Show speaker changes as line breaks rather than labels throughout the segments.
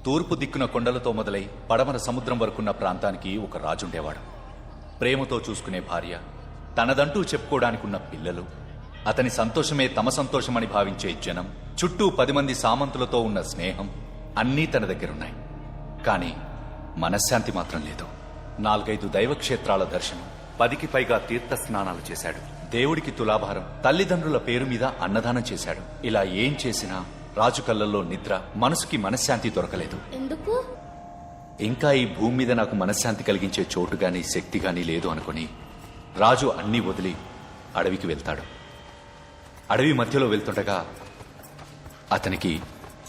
తూర్పు దిక్కున కొండలతో మొదలై పడమర సముద్రం వరకున్న ప్రాంతానికి ఒక రాజుండేవాడు. ప్రేమతో చూసుకునే భార్య, తనదంటూ చెప్పుకోవడానికున్న పిల్లలు, అతని సంతోషమే తమ సంతోషమని భావించే జనం, చుట్టూ 10 మంది సామంతులతో ఉన్న స్నేహం అన్నీ తన దగ్గరున్నాయి. కానీ మనశ్శాంతి మాత్రం లేదు. 4-5 దైవక్షేత్రాల దర్శనం, 10కి పైగా తీర్థ స్నానాలు చేశాడు. దేవుడికి తులాభారం, తల్లిదండ్రుల పేరు మీద అన్నదానం చేశాడు. ఇలా ఏం చేసినా రాజు కళ్ళల్లో నిద్ర, మనసుకి మనశ్శాంతి దొరకలేదు.
ఎందుకు?
ఇంకా ఈ భూమి మీద నాకు మనశ్శాంతి కలిగించే చోటు గాని శక్తి గాని లేదు అనుకుని రాజు అన్నీ వదిలి అడవికి వెళ్తాడు. అడవి మధ్యలో వెళ్తుండగా అతనికి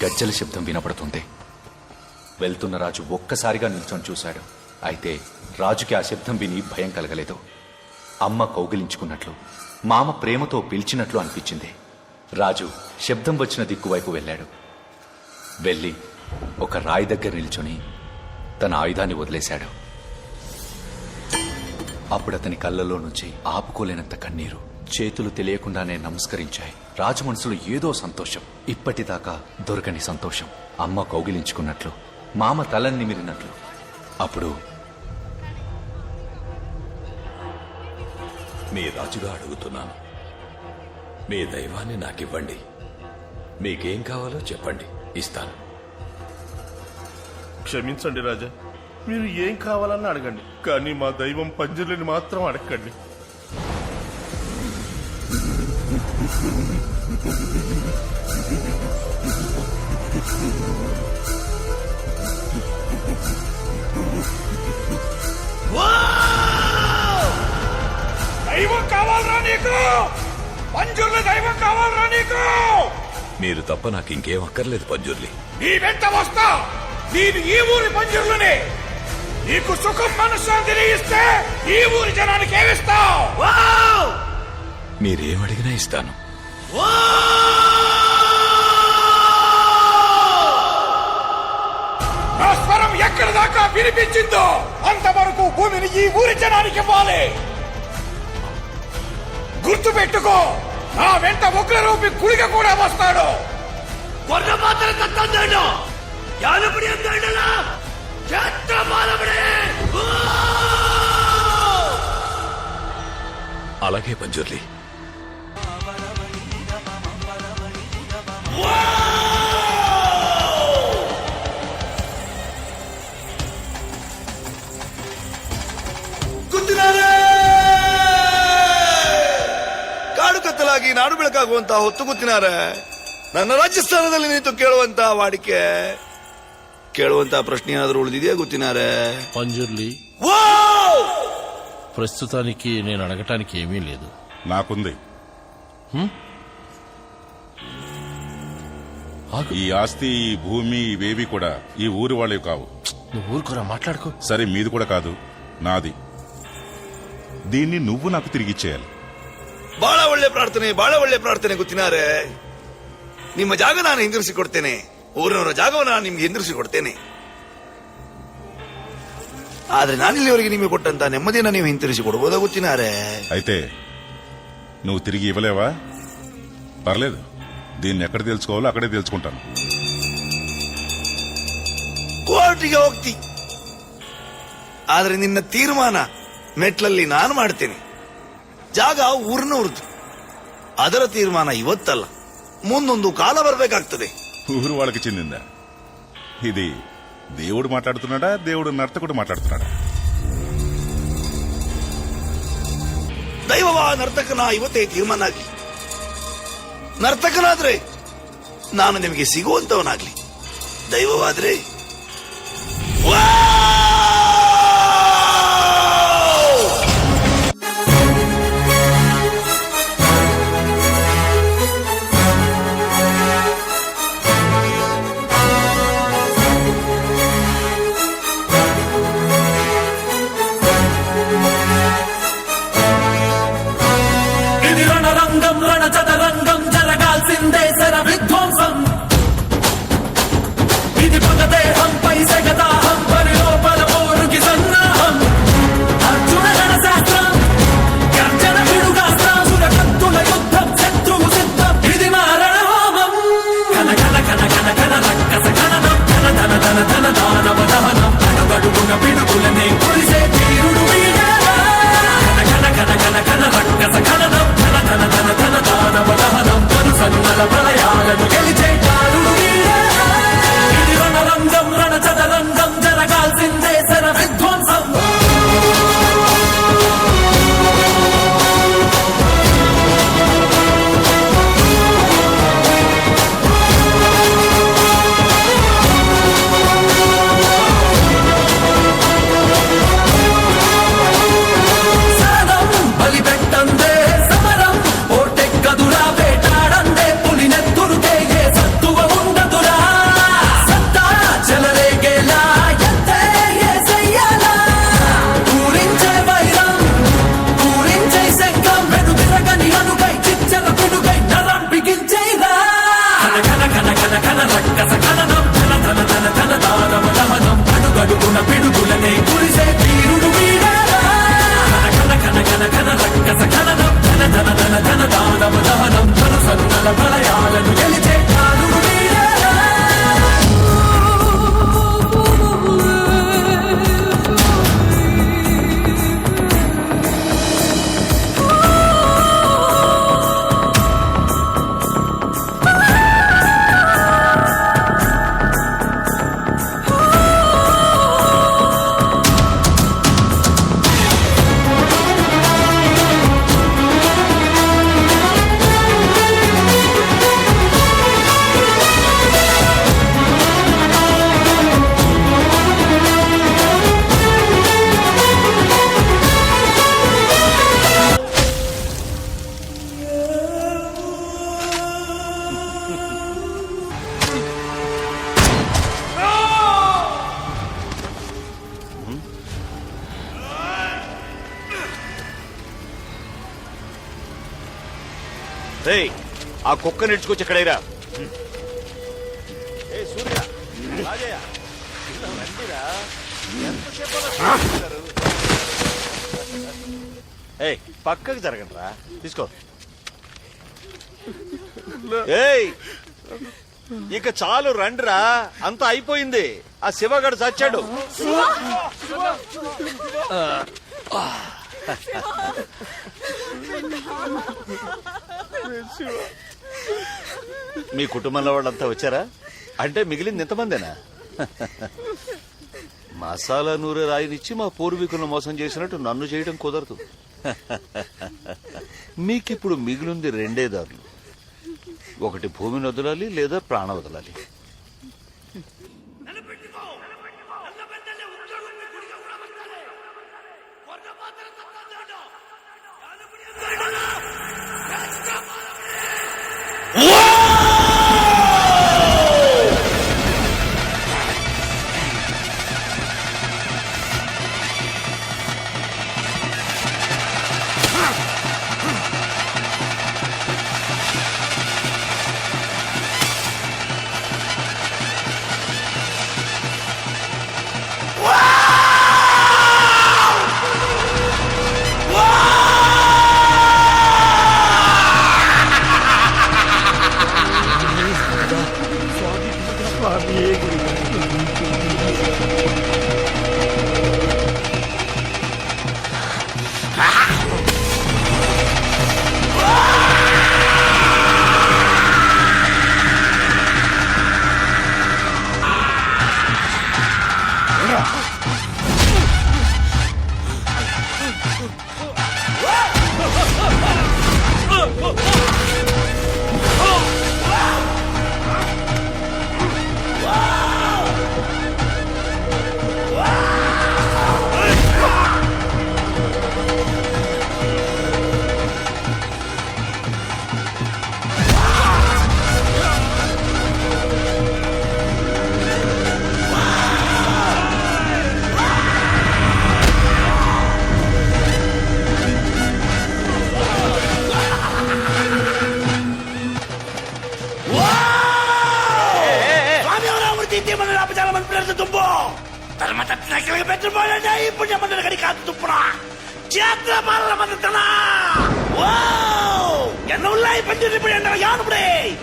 గజ్జల శబ్దం వినపడుతుంది. వెళ్తున్న రాజు ఒక్కసారిగా నిల్చొని చూశాడు. అయితే రాజుకి ఆ శబ్దం విని భయం కలగలేదు. అమ్మ కౌగిలించుకున్నట్లు, మామ ప్రేమతో పిలిచినట్లు అనిపించింది. రాజు శబ్దం వచ్చిన దిక్కు వైపు వెళ్ళాడు. వెళ్ళి ఒక రాయి దగ్గర నిల్చొని తన ఆయుధాన్ని వదిలేశాడు. అప్పుడు అతని కళ్ళలో నుంచి ఆపుకోలేనంత కన్నీరు, చేతులు తెలియకుండానే నమస్కరించాయి. రాజు మనసులో ఏదో సంతోషం, ఇప్పటిదాకా దొరకని సంతోషం. అమ్మ కౌగిలించుకున్నట్లు, మామ తలని నిమిరినట్లు. అప్పుడు
మీ రాజుగా అడుగుతున్నాను, మీ దైవాన్ని నాకివ్వండి. మీకేం కావాలో చెప్పండి, ఇస్తాను.
క్షమించండి రాజా, మీరు ఏం కావాలన్నా అడగండి, కానీ మా దైవం పంజరులని మాత్రం అడగండి.
దైవం కావాలరా నీకు? పంజుర్ల దైవం కావాలరా నీకు?
మీరు తప్ప నాకు ఇంకేం అక్కర్లేదు పంజుర్లి.
నీ వెంట వస్తా. నేను ఈ ఊరి పంజుర్లని. నీకు సుఖం మనశ్శాంతిని ఇస్తే ఈ ఊరి జనానికి ఏమిస్తావు?
మీరేమడిగినా ఇస్తాను.
నా స్వరం ఎక్కడి దాకా వినిపించిందో అంతవరకు భూమిని ఈ ఊరి జనానికి ఇవ్వాలి. గుర్తు పెట్టుకో, నా వెంట ఉగ్రరూపి కుడిగ కూడా వస్తాడు. కొర్ర మాత్రం కత్తందాడు యానపడి అందాడలా
అలాగే పంజుర్లి.
ಕಾಡು ಕತ್ತಲಾಗಿ ನಾಡು ಬೆಳಕಾಗುವಂತ ಹೊತ್ತು ಗೊತ್ತಿನಾರೆ. ನನ್ನ ರಾಜಸ್ಥಾನದಲ್ಲಿ ನಿಂತು ಕೇಳುವಂತ ವಾಡಿಕೆ, ಕೇಳುವಂತ ಪ್ರಶ್ನೆ ಏನಾದರೂ ಉಳಿದಿದೆಯಾ ಗೊತ್ತಿನಾರೆ?
పంజుర్లి, ప్రస్తుతానికి నేను అడగటానికి ఏమీ లేదు.
నాకుంది. ఈ ఆస్తి, ఈ భూమి, ఇవేవి కూడా ఈ ఊరి వాళ్ళవి కావు.
నువ్వు ఊరుకోరా, మాట్లాడుకో.
సరే, మీది కూడా కాదు, నాది. దీన్ని నువ్వు నాకు తిరిగిచ్చేయాలి.
ಬಹಳ ಒಳ್ಳೆ ಪ್ರಾರ್ಥನೆ ಗೊತ್ತಿನಾರೆ. ನಿಮ್ಮ ಜಾಗ ನಾನು ಹಿಂದಿರಿಸಿಕೊಡ್ತೇನೆ, ಊರಿನವರ ಜಾಗವನ್ನು ನಾನು ನಿಮ್ಗೆ ಹಿಂದಿರಿಸಿಕೊಡ್ತೇನೆ. ಆದ್ರೆ ನಾನಿಲ್ಲಿವರೆಗೆ ನಿಮಗೆ ಕೊಟ್ಟಂತ ನೆಮ್ಮದಿಯನ್ನು ನೀವು ಹಿಂತಿರಿಸಿ ಕೊಡಬಹುದಾ ಗೊತ್ತಿನಾರೆ?
అయితే నువ్వు తిరిగి ఇవ్వలేవా? పర్లేదు, దీన్ని ఎక్కడ తెలుసుకోవాలో అక్కడే తెలుసుకుంటాను.
ಕೋರ್ಟಿಗೆ ಹೋಗ್ತಿ, ಆದ್ರೆ ನಿನ್ನ ತೀರ್ಮಾನ ಮೆಟ್ಲಲ್ಲಿ ನಾನು ಮಾಡ್ತೇನೆ. ಜಾಗ ಊರಿನವ್ರದ್ದು, ಅದರ ತೀರ್ಮಾನ ಇವತ್ತಲ್ಲ, ముందొందు కాల బరಬೇಕಾಗ್ತದೆ.
ఊరు వాళ్ళకి చెందిందా? ఇది దేవుడు మాట్లాడుతున్నాడా, దేవుడు నర్తకుడు మాట్లాడుతున్నాడా?
ದೈವವ ನರ್ತಕನ ಇವತ್ತೇ ತೀರ್ಮಾನ ಆಗ್ಲಿ. ನರ್ತಕನಾದ್ರೆ ನಾನು ನಿಮಗೆ ಸಿಗುವಂತವನಾಗ್ಲಿ, ದೈವವಾದ್ರೆ
చదరంగం జరగాల్సిందే శర విధ్వంసం. ఇది పగదే రేయ్ ఆ కుక్క నిడ్చుకొచ్చి ఎక్కడైరా పక్కకి జరగండి రా తీసుకో ఏయ్ ఇక చాలు రండిరా అంతా అయిపోయింది ఆ శివగాడు చచ్చాడు మీ కుటుంబంలో వాళ్ళంతా వచ్చారా అంటే మిగిలింది ఎంతమందేనా మసాలా నూనె రాయినిచ్చి మా పూర్వీకులను మోసం చేసినట్టు నన్ను చేయడం కుదరదు మీకిప్పుడు మిగిలింది రెండే దారులు ఒకటి భూమిని వదలాలి లేదా ప్రాణం వదలాలి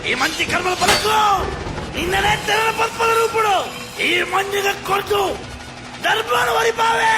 ఈ మంచి కర్మల పలకు నిన్ననే తెల్ల పత్పల రూపుడు ఈ మంచిగా కొడుతూ దర్బారు వరిపావే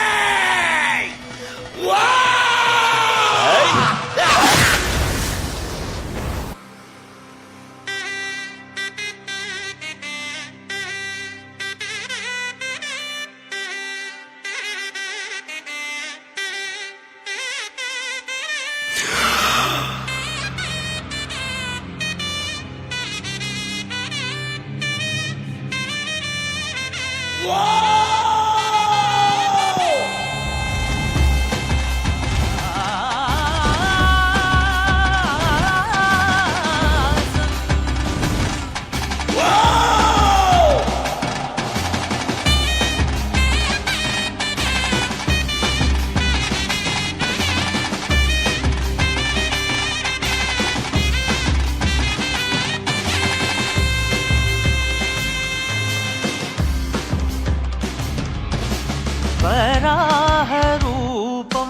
వరాహరూపం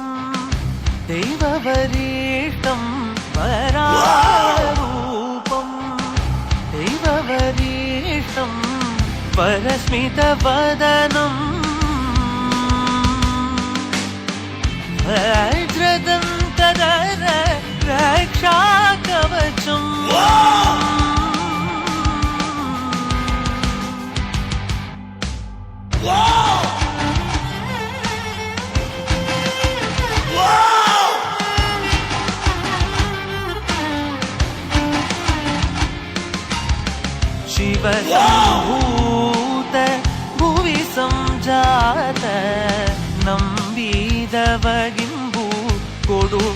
దైవవరీష్టం వరాహరూపం దైవవరీష్టం వరస్మితవదనం వజ్రదంతధర రక్షాకవచం ಶಿವಸಂಭೂತ ಭುವಿ ಸಂಜಾತ ನಂಬಿದವಗಿಂಬು ಕೊಡುವವನೀತ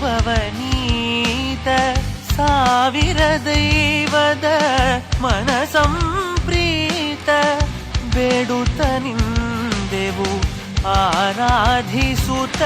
ಸಾವಿರ ದೈವದ ಮನ ಸಂಪ್ರೀತ ಬೇಡುತ್ತ ನಿಂದೆವು ಆರಾಧಿಸುತ್ತ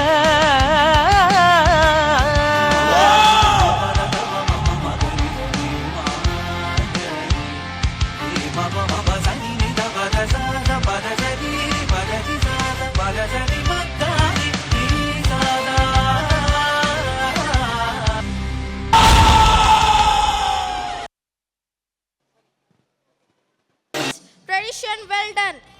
tradition well done.